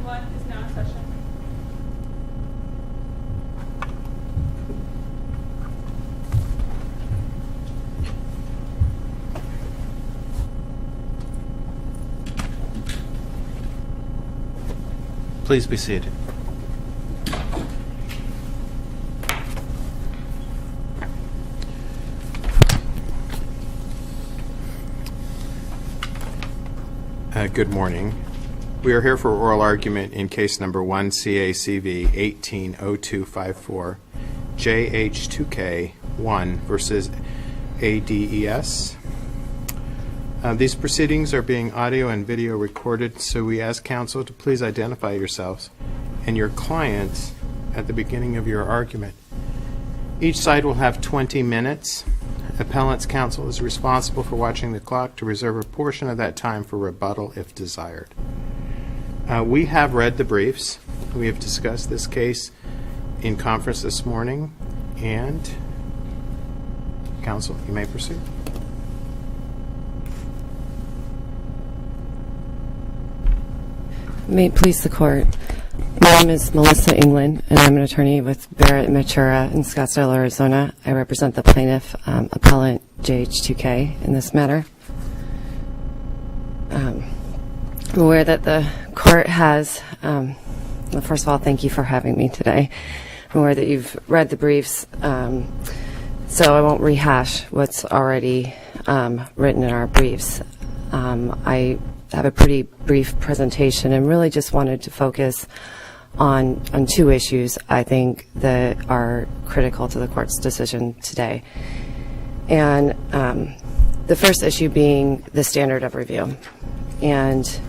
1 is now in session. Please be seated. Good morning. We are here for oral argument in case number 1 CACV 180254, JH2K 1 versus ADHS. These proceedings are being audio and video recorded, so we ask counsel to please identify yourselves and your clients at the beginning of your argument. Each side will have 20 minutes. Appellant's counsel is responsible for watching the clock to reserve a portion of that time for rebuttal if desired. We have read the briefs. We have discussed this case in conference this morning, and counsel, you may proceed. May it please the court. My name is Melissa England, and I'm an attorney with Barrett Matura in Scottsdale, Arizona. I represent the plaintiff, appellant JH2K, in this matter. I'm aware that the court has, well, first of all, thank you for having me today. I'm aware that you've read the briefs, so I won't rehash what's already written in our briefs. I have a pretty brief presentation and really just wanted to focus on two issues I think that are critical to the court's decision today. And the first issue being the standard of review. And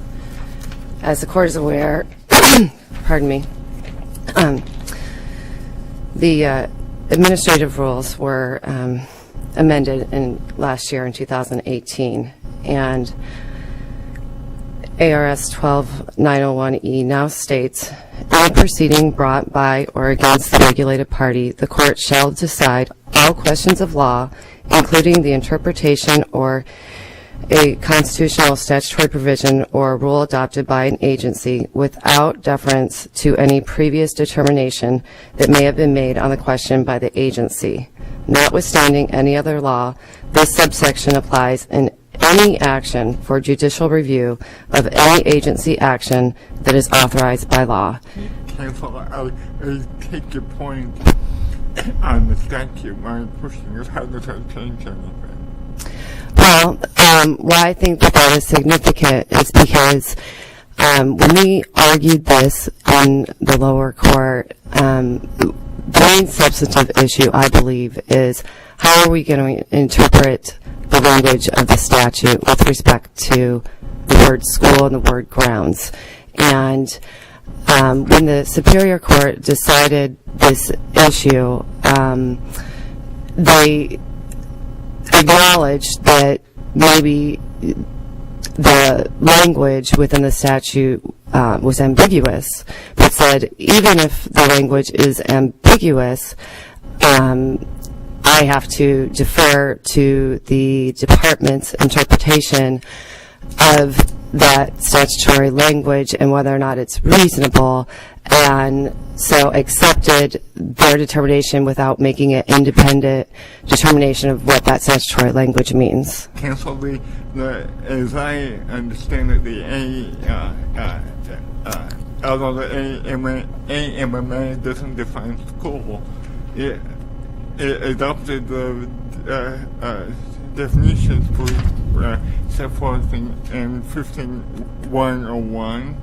as the court is aware, pardon me, the administrative rules were amended last year in 2018, and ARS 12901E now states, in a proceeding brought by or against the regulated party, the court shall decide all questions of law, including the interpretation or a constitutional statutory provision or rule adopted by an agency, without deference to any previous determination that may have been made on the question by the agency. Notwithstanding any other law, this subsection applies in any action for judicial review of any agency action that is authorized by law. Counsel, I take your point on the statute. My question is, how does that change anything? Well, why I think that is significant is because when we argued this in the lower court, the main substantive issue, I believe, is how are we going to interpret the language of the statute with respect to the word school and the word grounds. And when the Superior Court decided this issue, they acknowledged that maybe the language within the statute was ambiguous, but said even if the language is ambiguous, I have to defer to the department's interpretation of that statutory language and whether or not it's reasonable, and so accepted their determination without making an independent determination of what that statutory language means. Counsel, as I understand it, although the AMMA doesn't define school, it adopted the definitions for set forth in 15101,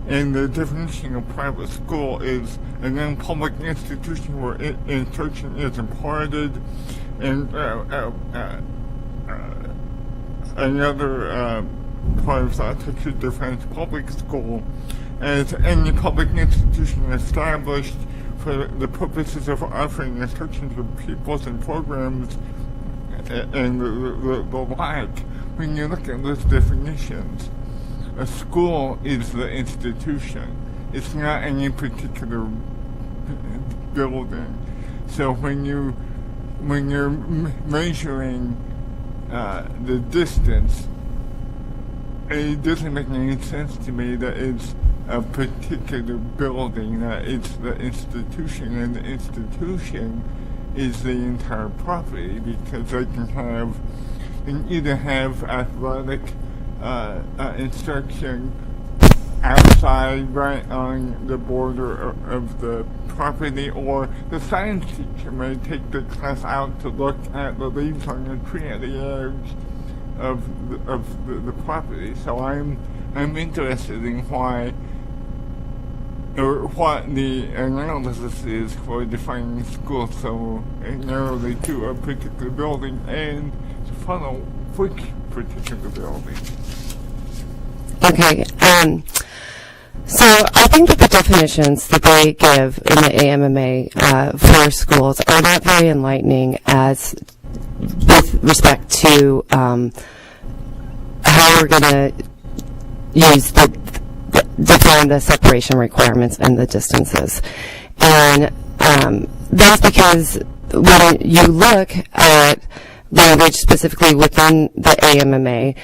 and the definition of private school is a non-public institution where instruction is imparted, and another part of that statute defines public school as any public institution established for the purposes of offering instruction to pupils and programs and the like. When you look at those definitions, a school is the institution. It's not any particular building. So when you're measuring the distance, it doesn't make any sense to me that it's a particular building. It's the institution, and the institution is the entire property, because they can either have athletic instruction outside, right on the border of the property, or the science teacher may take the class out to look at the leaves on the tree at the edge of the property. So I'm interested in what the analysis is for defining school so narrowly to a particular building, and to follow which particular building. Okay. So I think that the definitions that they give in the AMMA for schools are not very enlightening as with respect to how we're going to use define the separation requirements and the distances. And that's because when you look at language specifically within the AMMA,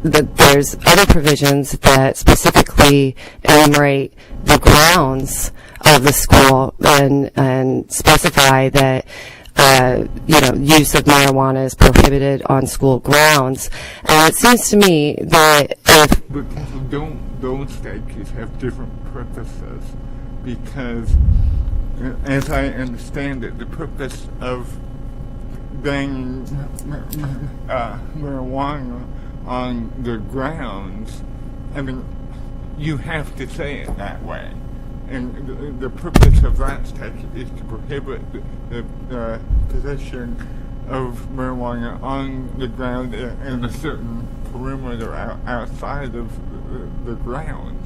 there's other provisions that specifically enumerate the grounds of the school and specify that use of marijuana is prohibited on school grounds. And it seems to me that But those statutes have different purposes, because, as I understand it, the purpose of banning marijuana on the grounds, I mean, you have to say it that way. And the purpose of that statute is to prohibit the possession of marijuana on the ground in a certain perimeter outside of the ground.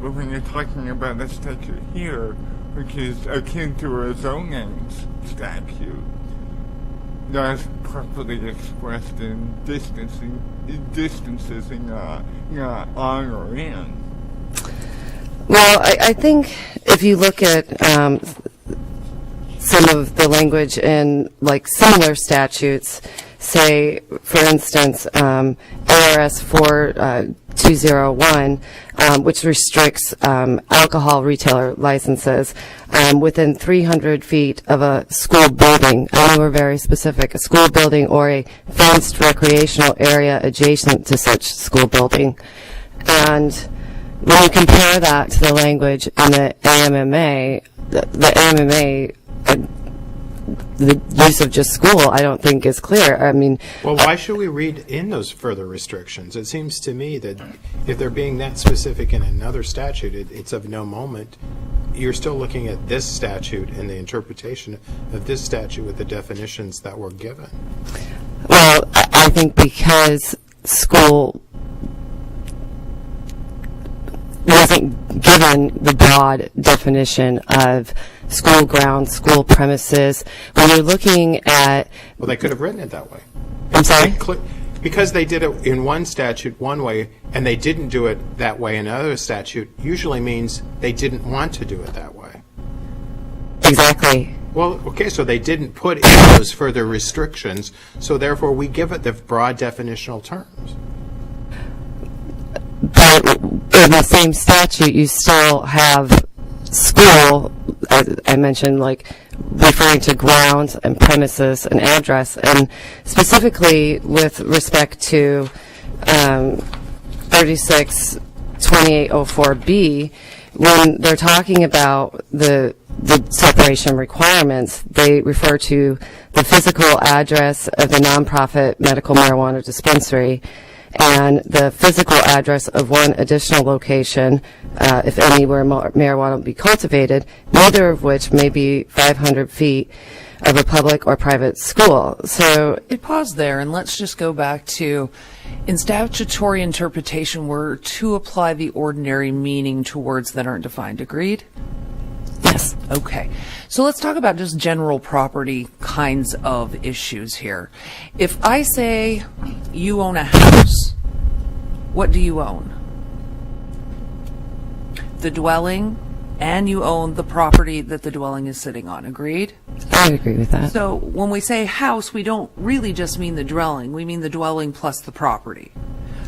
But when you're talking about a statute here, which is akin to a zoning statute, that's properly expressed in distances on or in. Well, I think if you look at some of the language in like similar statutes, say, for instance, ARS 4201, which restricts alcohol retailer licenses within 300 feet of a school building. I know we're very specific, a school building or a fenced recreational area adjacent to such school building. And when you compare that to the language in the AMMA, the AMMA, the use of just school, I don't think is clear. I mean, well, why should we read in those further restrictions? It seems to me that if they're being that specific in another statute, it's of no moment. You're still looking at this statute and the interpretation of this statute with the definitions that were given. Well, I think because school wasn't given the broad definition of school grounds, school premises. When you're looking at... Well, they could have written it that way. I'm sorry? Because they did it in one statute one way, and they didn't do it that way in another statute, usually means they didn't want to do it that way. Exactly. Well, okay, so they didn't put in those further restrictions, so therefore we give it the broad definitional terms. But in the same statute, you still have school, as I mentioned, like referring to grounds and premises and address, and specifically with respect to 362804B, when they're talking about the separation requirements, they refer to the physical address of the nonprofit medical marijuana dispensary and the physical address of one additional location, if any, where marijuana will be cultivated, neither of which may be 500 feet of a public or private school. So Pause there, and let's just go back to, in statutory interpretation, we're to apply the ordinary meaning to words that aren't defined. Agreed? yes. Okay. So let's talk about just general property kinds of issues here. If I say you own a house, what do you own? The dwelling, and you own the property that the dwelling is sitting on. Agreed? I agree with that. So when we say house, we don't really just mean the dwelling. We mean the dwelling plus the property.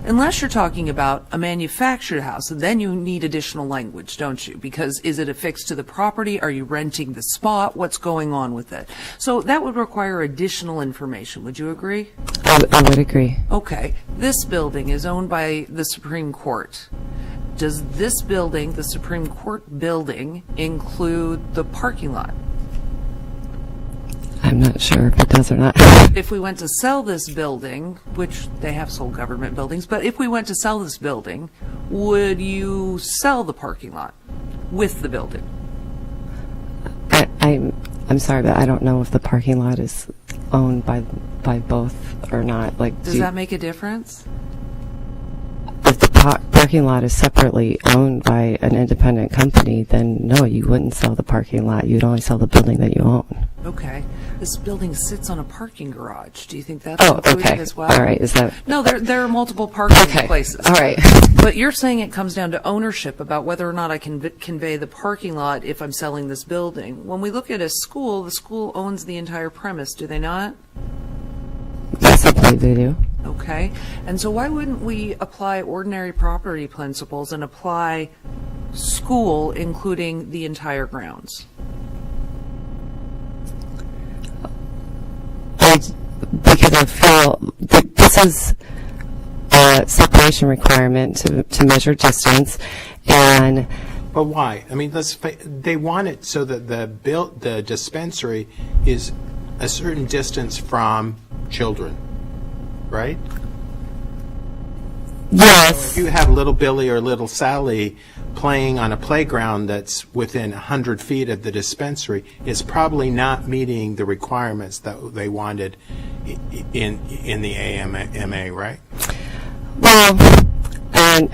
Unless you're talking about a manufactured house, and then you need additional language, don't you? Because is it affixed to the property? Are you renting the spot? What's going on with it? So that would require additional information. Would you agree? I would agree. Okay. This building is owned by the Supreme Court. Does this building, the Supreme Court building, include the parking lot? I'm not sure if it does or not. If we went to sell this building, which they have sold government buildings, but if we went to sell this building, would you sell the parking lot with the building? I'm sorry, but I don't know if the parking lot is owned by both or not. Like, Does that make a difference? If the parking lot is separately owned by an independent company, then no, you wouldn't sell the parking lot. You'd only sell the building that you own. Okay. This building sits on a parking garage. Do you think that's Oh, included okay. as well? All right. Is that No, there are multiple parking okay? places. All right. But you're saying it comes down to ownership about whether or not I can convey the parking lot if I'm selling this building. When we look at a school, the school owns the entire premise, do they not? Yes, I believe they do. Okay. And so why wouldn't we apply ordinary property principles and apply school, including the entire grounds? Because I feel that this is a separation requirement to measure distance, and But why? I mean, they want it so that the dispensary is a certain distance from children, right? yes, If you have little Billy or little Sally playing on a playground that's within 100 feet of the dispensary, it's probably not meeting the requirements that they wanted in the AMA, right? well, and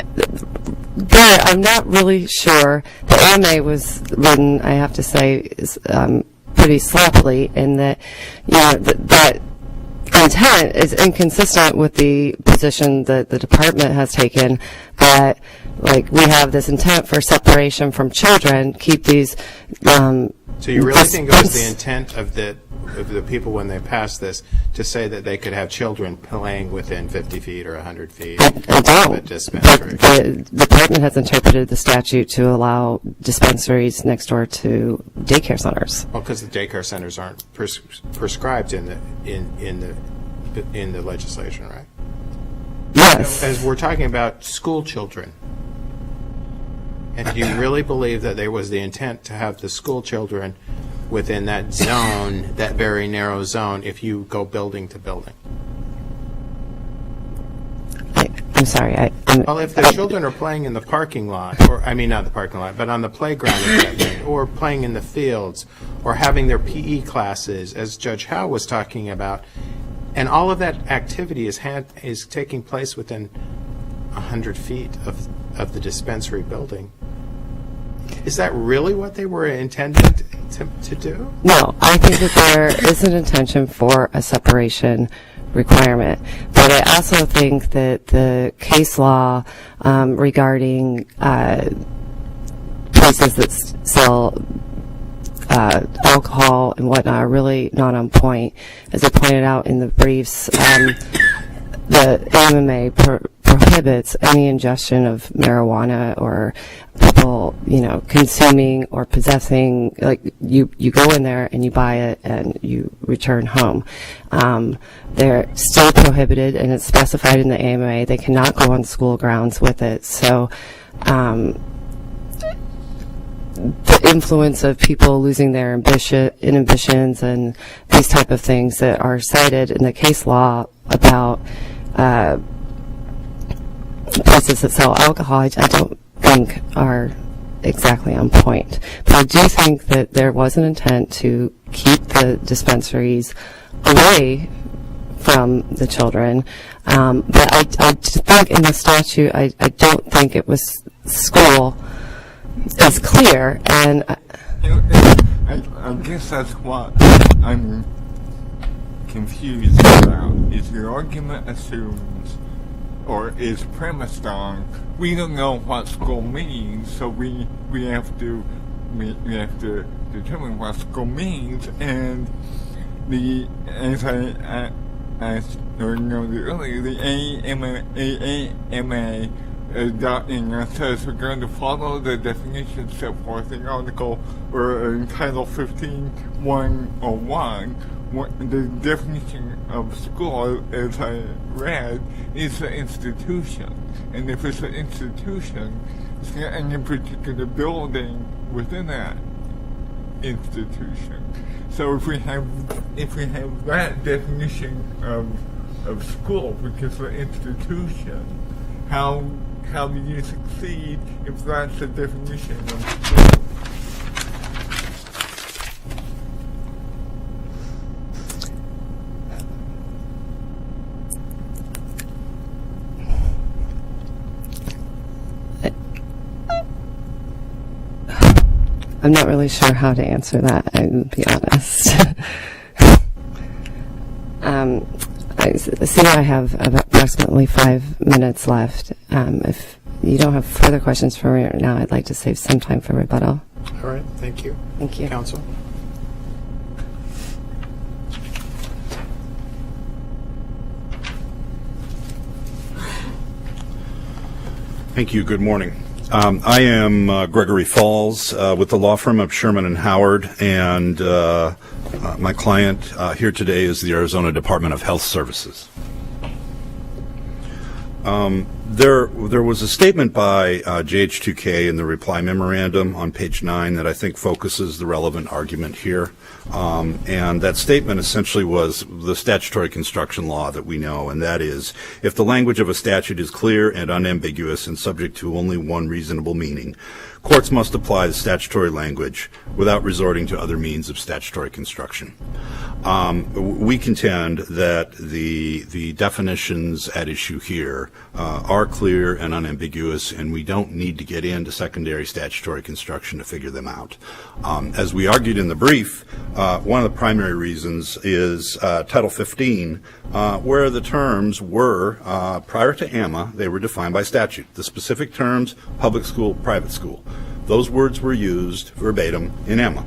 there, I'm not really sure. The AMA was written, I have to say, is pretty sloppily in that, that intent is inconsistent with the position that the department has taken, that like we have this intent for separation from children, keep these So you really think it was the intent of the people when they passed this to say that they could have children playing within 50 feet or 100 feet I of a don't. dispensary? The department has interpreted the statute to allow dispensaries next door to daycare centers. Well, because the daycare centers aren't prescribed in the legislation, right? Yes. As we're talking about school children, and do you really believe that there was the intent to have the school children within that zone, that very narrow zone, if you go building to building? I'm sorry. Well, if the children are playing in the parking lot, or I mean not the parking lot, but on the playground equipment, or playing in the fields, or having their PE classes, as Judge Howe was talking about, and all of that activity is taking place within 100 feet of the dispensary building. Is that really what they were intended to do? No, I think that there is an intention for a separation requirement, but I also think that the case law regarding places that sell alcohol and whatnot are really not on point. As I pointed out in the briefs, the AMA prohibits any ingestion of marijuana or people, consuming or possessing. Like you go in there and you buy it and you return home. They're still prohibited, and it's specified in the AMA. They cannot go on school grounds with it. So, the influence of people losing their inhibitions and these type of things that are cited in the case law about places that sell alcohol, I don't think are exactly on point. But I do think that there was an intent to keep the dispensaries away from the children. But I just think in the statute, I don't think it was school is clear, and I guess that's what I'm confused about, is your argument assumes, or is premised on, we don't know what school means, so we have to determine what school means, and as I as noted earlier, the AMA adopting says we're going to follow the definitions set forth in Article or in Title 15-101. The definition of school, as I read, is an institution. And if it's an institution, it's not any particular building within that institution. So if we have that definition of school, which is an institution, how do you succeed if that's the definition of school? I'm not really sure how to answer that, I'll be honest. I see I have approximately 5 minutes left. If you don't have further questions for me right now, I'd like to save some time for rebuttal. All right, thank you. Thank you. Counsel? Thank you. Good morning. I am Gregory Falls with the law firm of Sherman and Howard, and my client here today is the Arizona Department of Health Services. There was a statement by JH2K in the reply memorandum on page 9 that I think focuses the relevant argument here. And that statement essentially was the statutory construction law that we know, and that is, if the language of a statute is clear and unambiguous and subject to only one reasonable meaning, courts must apply the statutory language without resorting to other means of statutory construction. We contend that the definitions at issue here are clear and unambiguous, and we don't need to get into secondary statutory construction to figure them out. As we argued in the brief, one of the primary reasons is Title 15, where the terms were, prior to AMA, they were defined by statute. The specific terms, public school, private school. Those words were used verbatim in AMA.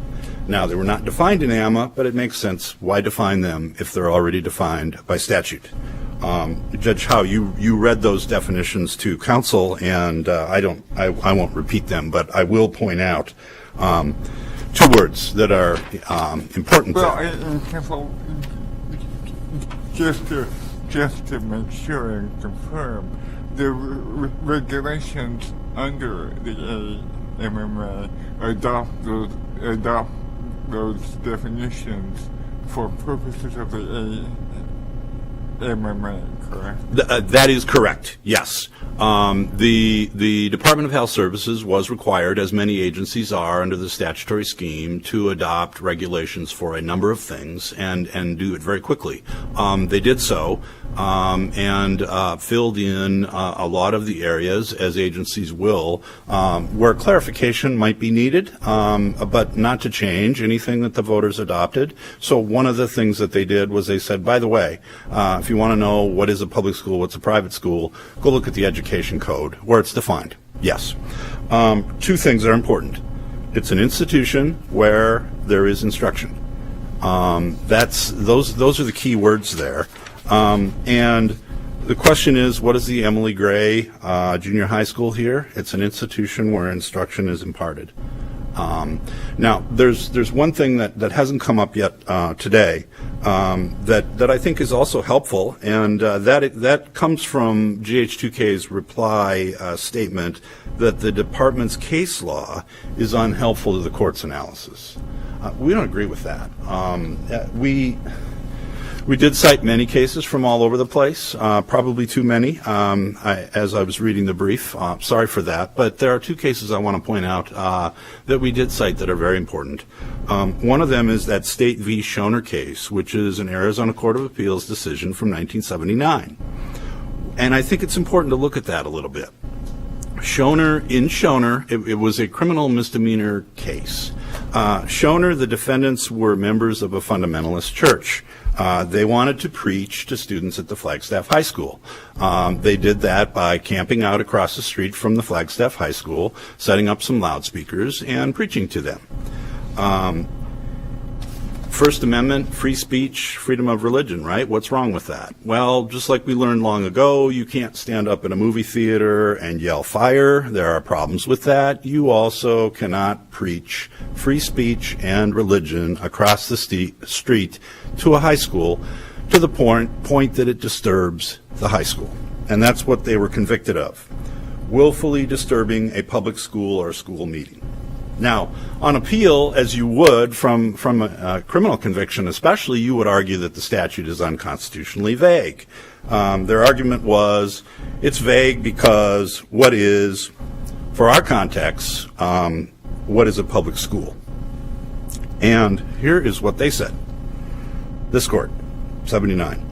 Now, they were not defined in AMA, but it makes sense. Why define them if they're already defined by statute? Judge Howe, you read those definitions to counsel, and I won't repeat them, but I will point out two words that are important. Well, counsel, just to make sure and confirm, the regulations under the AMMA adopt those definitions for purposes of the AMMA, correct? That is correct, yes. The Department of Health Services was required, as many agencies are under the statutory scheme, to adopt regulations for a number of things and do it very quickly. They did so and filled in a lot of the areas, as agencies will, where clarification might be needed, but not to change anything that the voters adopted. So one of the things that they did was they said, by the way, if you want to know what is a public school, what's a private school, go look at the education code where it's defined. Yes. Two things are important. It's an institution where there is instruction. Those are the key words there. And the question is, what is the Emily Gray Junior High School here? It's an institution where instruction is imparted. Now, there's one thing that hasn't come up yet today that I think is also helpful, and that comes from JH2K's reply statement that the department's case law is unhelpful to the court's analysis. We don't agree with that. We did cite many cases from all over the place, probably too many, as I was reading the brief. Sorry for that, but there are two cases I want to point out that we did cite that are very important. One of them is that State v. Schoner case, which is an Arizona Court of Appeals decision from 1979. And I think it's important to look at that a little bit. Schoner, it was a criminal misdemeanor case. Schoner, the defendants were members of a fundamentalist church. They wanted to preach to students at the Flagstaff High School. They did that by camping out across the street from the Flagstaff High School, setting up some loudspeakers, and preaching to them. First Amendment, free speech, freedom of religion, right? What's wrong with that? Well, just like we learned long ago, you can't stand up in a movie theater and yell fire. There are problems with that. You also cannot preach free speech and religion across the street to a high school to the point that it disturbs the high school. And that's what they were convicted of, willfully disturbing a public school or a school meeting. Now, on appeal, as you would from a criminal conviction especially, you would argue that the statute is unconstitutionally vague. Their argument was it's vague because what is, for our context, what is a public school? And here is what they said. This court, 79.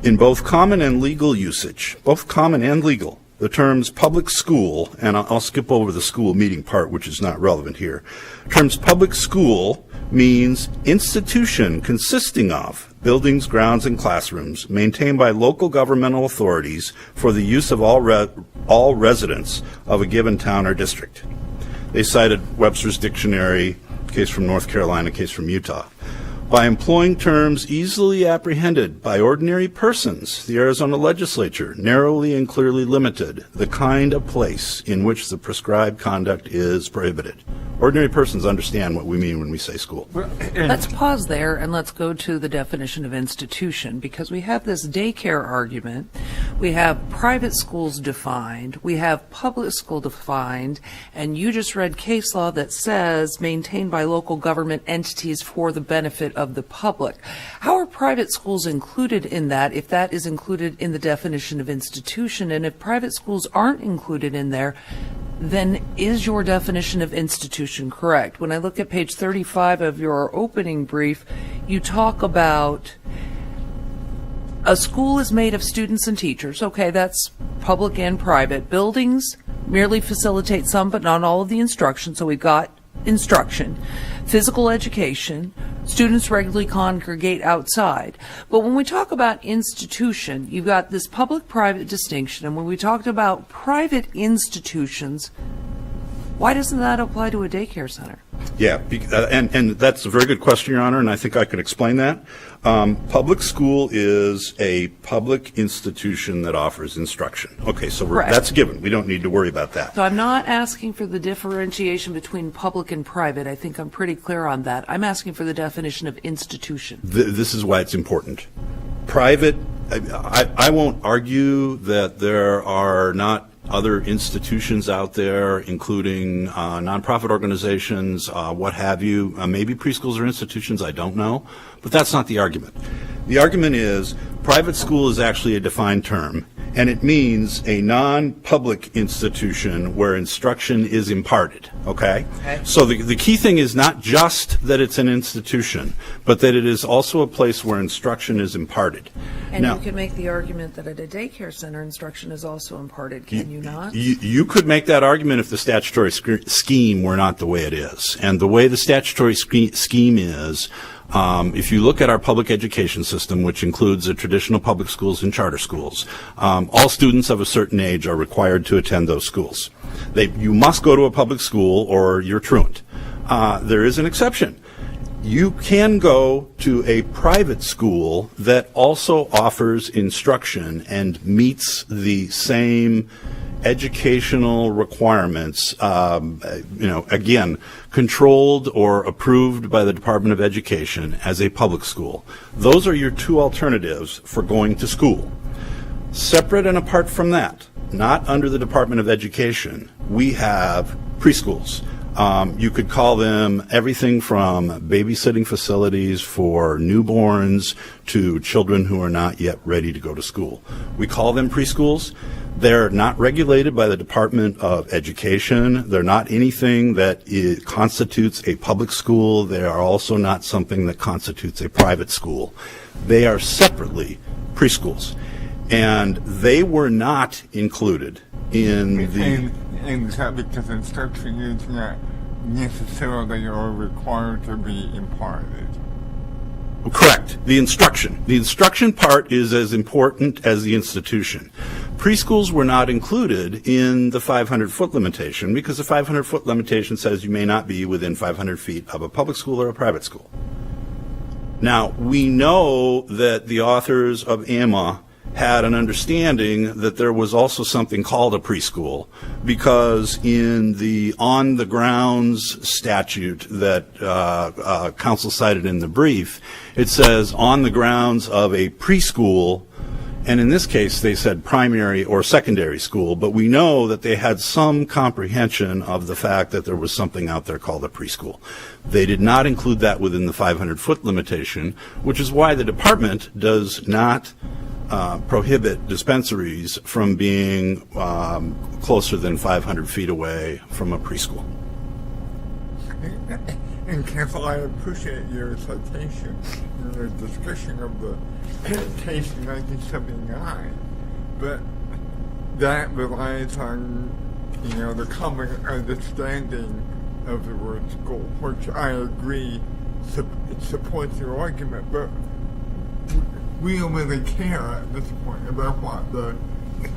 In both common and legal usage, both common and legal, the terms public school, and I'll skip over the school meeting part, which is not relevant here. Terms public school means institution consisting of buildings, grounds, and classrooms maintained by local governmental authorities for the use of all residents of a given town or district. They cited Webster's Dictionary, case from North Carolina, case from Utah. By employing terms easily apprehended by ordinary persons, the Arizona legislature narrowly and clearly limited the kind of place in which the prescribed conduct is prohibited. Ordinary persons understand what we mean when we say school. Let's pause there and let's go to the definition of institution, because we have this daycare argument, we have private schools defined, we have public school defined, and you just read case law that says maintained by local government entities for the benefit of the public. How are private schools included in that, if that is included in the definition of institution? And if private schools aren't included in there, then is your definition of institution correct? When I look at page 35 of your opening brief, you talk about a school is made of students and teachers. Okay, that's public and private. Buildings merely facilitate some but not all of the instruction, so we've got instruction. Physical education, students regularly congregate outside. But when we talk about institution, you've got this public-private distinction, and when we talked about private institutions, why doesn't that apply to a daycare center? Yeah, and that's a very good question, Your Honor, and I think I can explain that. Public school is a public institution that offers instruction. Okay, so that's a given. We don't need to worry about that. So I'm not asking for the differentiation between public and private. I think I'm pretty clear on that. I'm asking for the definition of institution. This is why it's important. Private, I won't argue that there are not other institutions out there, including nonprofit organizations, what have you. Maybe preschools are institutions, I don't know. But that's not the argument. The argument is private school is actually a defined term, and it means a non-public institution where instruction is imparted, okay? So the key thing is not just that it's an institution, but that it is also a place where instruction is imparted. And now, you can make the argument that at a daycare center, instruction is also imparted, can you not? You could make that argument if the statutory scheme were not the way it is. And the way the statutory scheme is, if you look at our public education system, which includes the traditional public schools and charter schools, all students of a certain age are required to attend those schools. You must go to a public school or you're truant. There is an exception. You can go to a private school that also offers instruction and meets the same educational requirements, again, controlled or approved by the Department of Education as a public school. Those are your two alternatives for going to school. Separate and apart from that, not under the Department of Education, we have preschools. You could call them everything from babysitting facilities for newborns to children who are not yet ready to go to school. We call them preschools. They're not regulated by the Department of Education. They're not anything that constitutes a public school. They are also not something that constitutes a private school. They are separately preschools. And they were not included in the... And is that because instruction is not necessarily or required to be imparted? Correct. The instruction part is as important as the institution. Preschools were not included in the 500-foot limitation because the 500-foot limitation says you may not be within 500 feet of a public school or a private school. Now, we know that the authors of AMA had an understanding that there was also something called a preschool, because in the on the grounds statute that council cited in the brief, it says on the grounds of a preschool, and in this case they said primary or secondary school, but we know that they had some comprehension of the fact that there was something out there called a preschool. They did not include that within the 500-foot limitation, which is why the department does not prohibit dispensaries from being closer than 500 feet away from a preschool. And counsel, I appreciate your citation and your discussion of the case in 1979, but that relies on, the common understanding of the word school, which I agree supports your argument, but we don't really care at this point about what the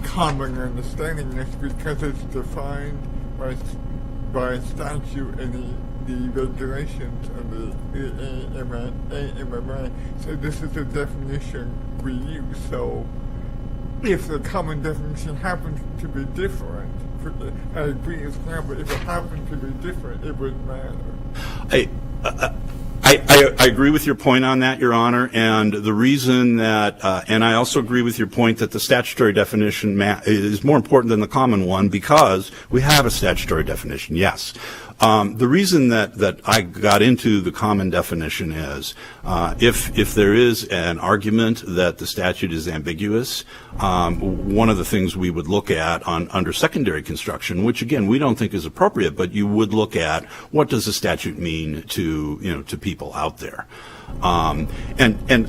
common understanding is, because it's defined by statute and the regulations of the AMA. So this is the definition we use. So if the common definition happens to be different, I agree it's now, but if it happens to be different, it wouldn't matter. I agree with your point on that, Your Honor, and the reason that, and I also agree with your point that the statutory definition is more important than the common one, because we have a statutory definition, yes. The reason that I got into the common definition is if there is an argument that the statute is ambiguous, one of the things we would look at under secondary construction, which again we don't think is appropriate, but you would look at what does the statute mean to to people out there. And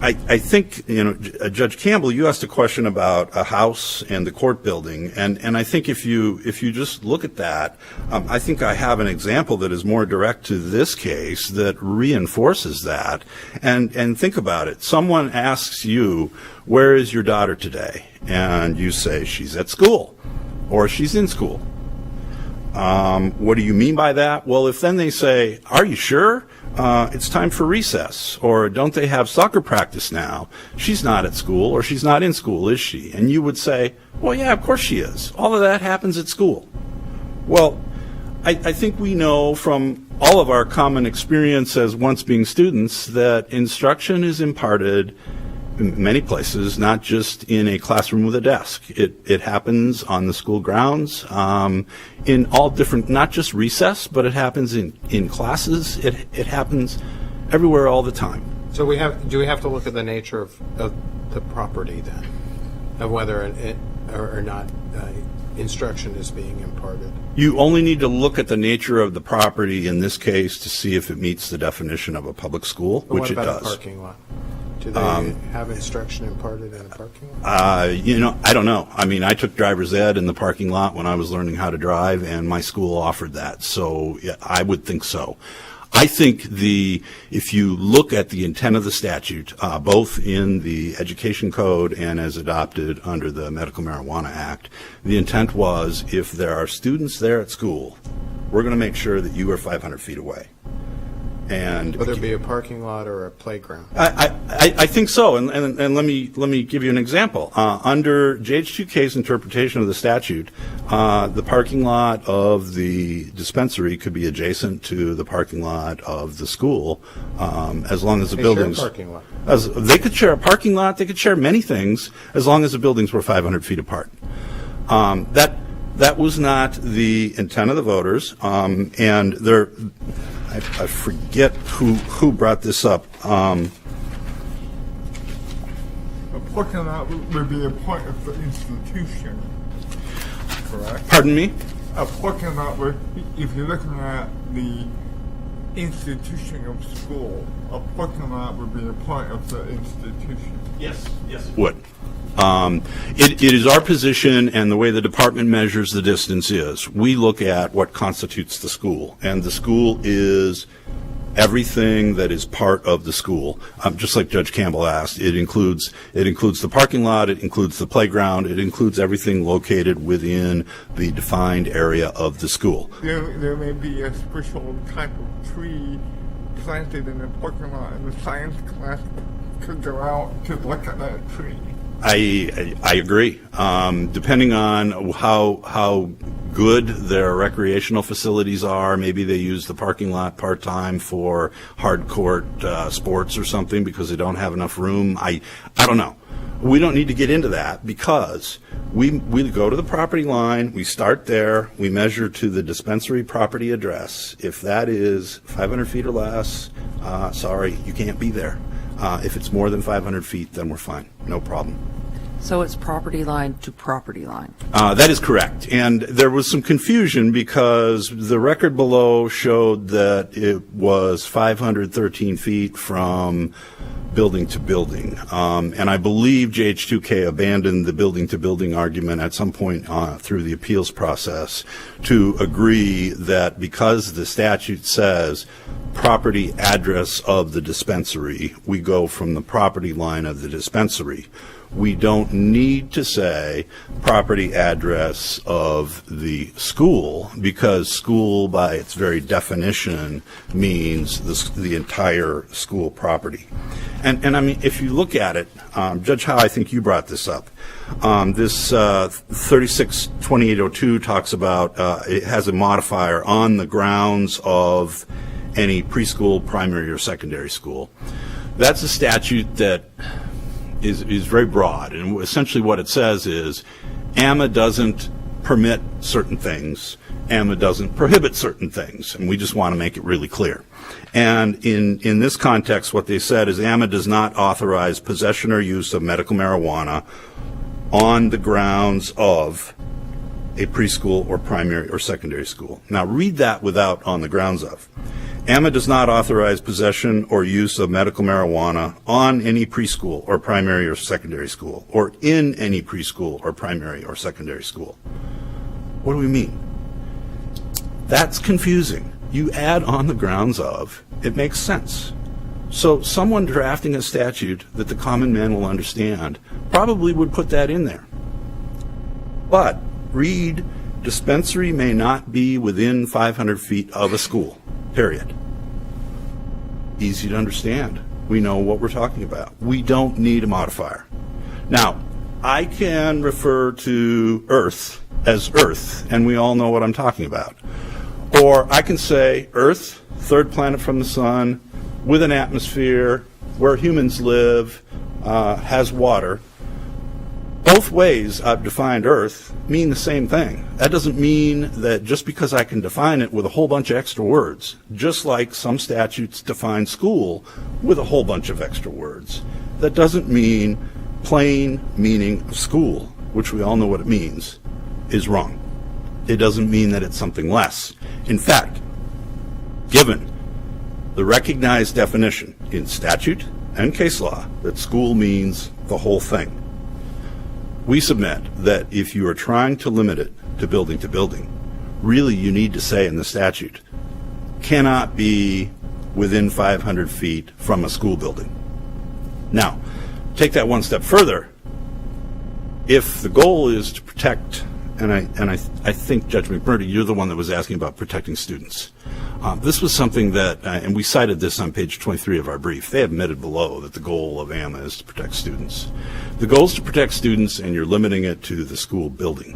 I think, Judge Campbell, you asked a question about a house and the court building, and I think if you just look at that, I think I have an example that is more direct to this case that reinforces that. And think about it. Someone asks you, where is your daughter today? And you say, she's at school, or she's in school. What do you mean by that? Well, if then they say, are you sure? It's time for recess, or don't they have soccer practice now? She's not at school, or she's not in school, is she? And you would say, well, yeah, of course she is. All of that happens at school. Well, I think we know from all of our common experience as once being students that instruction is imparted in many places, not just in a classroom with a desk. It happens on the school grounds, in all different, not just recess, but it happens in classes. It happens everywhere all the time. So do we have to look at the nature of the property then, of whether or not instruction is being imparted? You only need to look at the nature of the property in this case to see if it meets the definition of a public school, which it does. What about a parking lot? Do they have instruction imparted in a parking lot? I don't know. I mean, I took driver's ed in the parking lot when I was learning how to drive, and my school offered that. So yeah, I would think so. I think if you look at the intent of the statute, both in the Education Code and as adopted under the Medical Marijuana Act, the intent was if there are students there at school, we're going to make sure that you are 500 feet away. And whether it be a parking lot or a playground. I think so, and let me give you an example. Under JH2K's interpretation of the statute, the parking lot of the dispensary could be adjacent to the parking lot of the school, as long as the buildings. Share a parking lot. They could share a parking lot. They could share many things, as long as the buildings were 500 feet apart. That was not the intent of the voters, and there. I forget who brought this up. A parking lot would be a part of the institution, correct? Pardon me? A parking lot would, if you're looking at the institution of school, a parking lot would be a part of the institution. Yes, it would. It is our position, and the way the department measures the distance is, we look at what constitutes the school, and the school is everything that is part of the school. Just like Judge Campbell asked, it includes the parking lot, it includes the playground, it includes everything located within the defined area of the school. There may be a special type of tree planted in the parking lot, and the science class could go out to look at that tree. I agree. Depending on how good their recreational facilities are, maybe they use the parking lot part-time for hard court sports or something because they don't have enough room. I don't know. We don't need to get into that because we go to the property line, we start there, we measure to the dispensary property address. If that is 500 feet or less, sorry, you can't be there. If it's more than 500 feet, then we're fine. No problem. So it's property line to property line. That is correct. And there was some confusion because the record below showed that it was 513 feet from building to building. And I believe JH2K abandoned the building to building argument at some point through the appeals process to agree that because the statute says property address of the dispensary, we go from the property line of the dispensary. We don't need to say property address of the school because school by its very definition means the entire school property. And I mean, if you look at it, Judge Howe, I think you brought this up. This 362802 talks about it has a modifier on the grounds of any preschool, primary, or secondary school. That's a statute that is very broad, and essentially what it says is AMA doesn't permit certain things, AMA doesn't prohibit certain things, and we just want to make it really clear. And in this context, what they said is AMA does not authorize possession or use of medical marijuana on the grounds of a preschool or primary or secondary school. Now read that without on the grounds of. AMA does not authorize possession or use of medical marijuana on any preschool or primary or secondary school, or in any preschool or primary or secondary school. What do we mean? That's confusing. You add on the grounds of, it makes sense. So someone drafting a statute that the common man will understand probably would put that in there. But read, dispensary may not be within 500 feet of a school. Period. Easy to understand. We know what we're talking about. We don't need a modifier. Now, I can refer to Earth as Earth, and we all know what I'm talking about. Or I can say Earth, third planet from the sun, with an atmosphere, where humans live, has water. Both ways I've defined Earth mean the same thing. That doesn't mean that just because I can define it with a whole bunch of extra words, just like some statutes define school with a whole bunch of extra words, that doesn't mean plain meaning of school, which we all know what it means, is wrong. It doesn't mean that it's something less. In fact, given the recognized definition in statute and case law that school means the whole thing, we submit that if you are trying to limit it to building, really you need to say in the statute, cannot be within 500 feet from a school building. Now, take that one step further. If the goal is to protect, and I think, Judge McMurdy, you're the one that was asking about protecting students. This was something that, and we cited this on page 23 of our brief, they admitted below that the goal of AMA is to protect students. The goal is to protect students, and you're limiting it to the school building.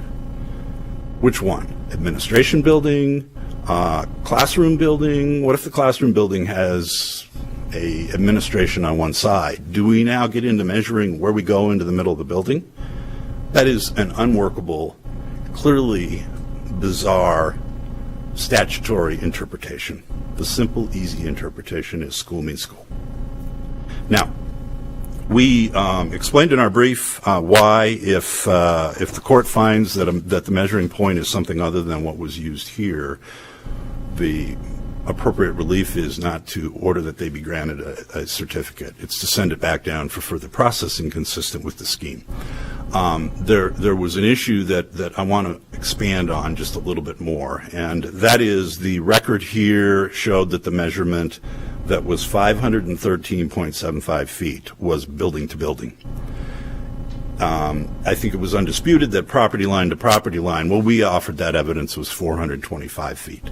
Which one? Administration building? Classroom building? What if the classroom building has a administration on one side? Do we now get into measuring where we go into the middle of the building? That is an unworkable, clearly bizarre statutory interpretation. The simple, easy interpretation is school means school. Now, we explained in our brief why, if the court finds that the measuring point is something other than what was used here, the appropriate relief is not to order that they be granted a certificate. It's to send it back down for further processing consistent with the scheme. There was an issue that I want to expand on just a little bit more, and that is the record here showed that the measurement that was 513.75 feet was building to building. I think it was undisputed that property line to property line, well, we offered that evidence was 425 feet.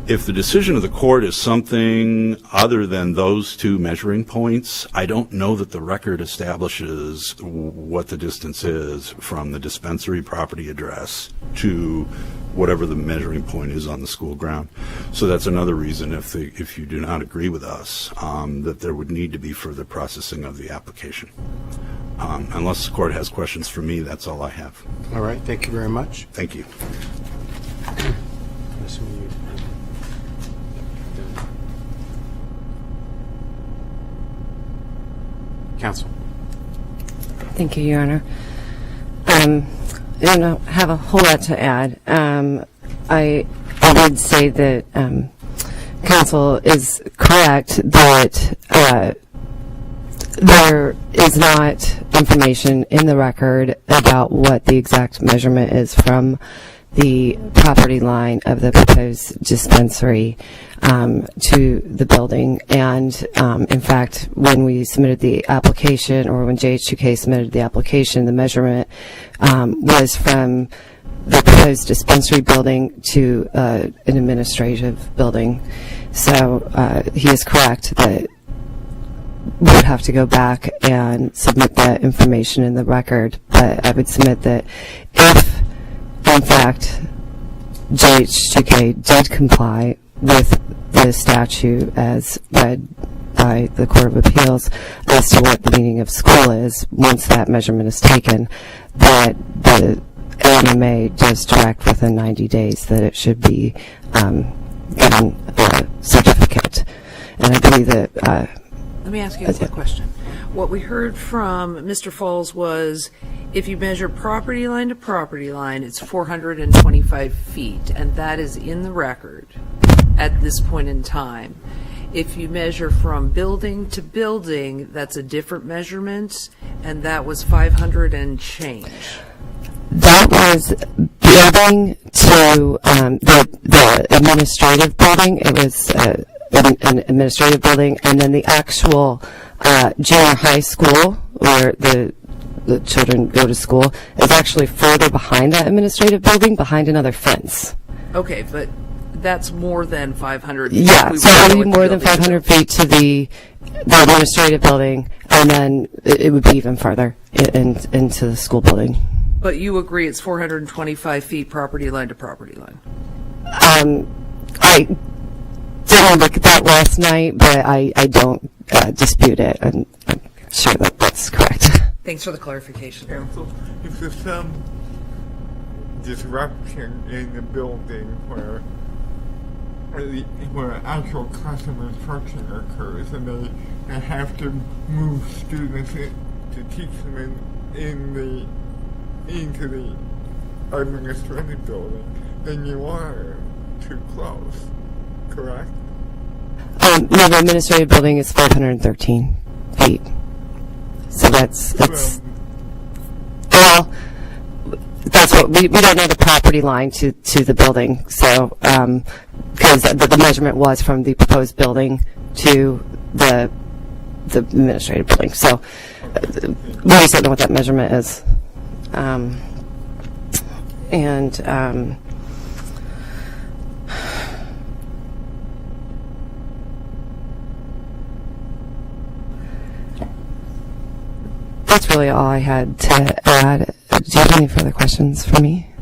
If the decision of the court is something other than those two measuring points, I don't know that the record establishes what the distance is from the dispensary property address to whatever the measuring point is on the school ground. So that's another reason, if you do not agree with us, that there would need to be further processing of the application. Unless the court has questions for me, that's all I have. All right, thank you very much. Thank you. Counsel. Thank you, Your Honor. I don't have a whole lot to add. I would say that counsel is correct that there is not information in the record about what the exact measurement is from the property line of the proposed dispensary to the building. And in fact, when we submitted the application, or when JH2K submitted the application, the measurement was from the proposed dispensary building to an administrative building. So he is correct that we would have to go back and submit that information in the record. But I would submit that if, in fact, JH2K did comply with the statute as read by the Court of Appeals as to what the meaning of school is, once that measurement is taken, that the AMA does direct within 90 days that it should be given a certificate. And I believe that Let me ask you a quick question. What we heard from Mr. Falls was if you measure property line to property line, it's 425 feet, and that is in the record at this point in time. If you measure from building to building, that's a different measurement, and that was 500 and change. that was building to the administrative building. It was an administrative building, and then the actual junior high school where the children go to school is actually further behind that administrative building, behind another fence. Okay, but that's more than 500. Yeah, so it would be more than 500 feet to the administrative building, and then it would be even farther into the school building. But you agree it's 425 feet property line to property line? I didn't look at that last night, but I don't dispute it, and I'm sure that that's correct. Thanks for the clarification. Counsel, if there's some disruption in the building where actual classroom instruction occurs, and they have to move students to teach them into the administrative building, then you are too close, correct? No, the administrative building is 513 feet. So that's well, that's what we don't know the property line to the building. So because the measurement was from the proposed building to the administrative building. So we just don't know what that measurement is. That's really all I had to add. Do you have any further questions for me?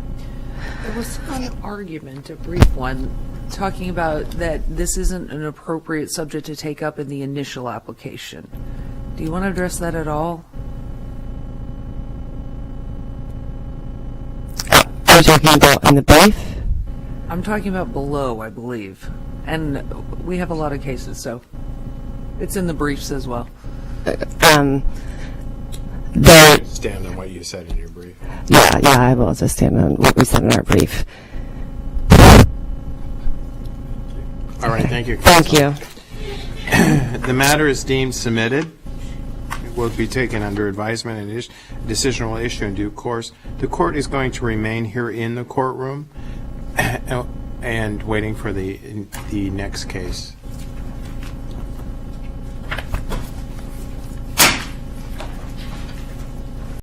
There was some argument, a brief one, talking about that this isn't an appropriate subject to take up in the initial application. Do you want to address that at all? Are you talking about in the brief? I'm talking about below, I believe. And we have a lot of cases, so it's in the briefs as well. Stand on what you said in your brief. Yeah, I will just stand on what we said in our brief. All right, thank you. Thank you. The matter is deemed submitted. It will be taken under advisement, and a decision will issue in due course. The court is going to remain here in the courtroom and waiting for the next case.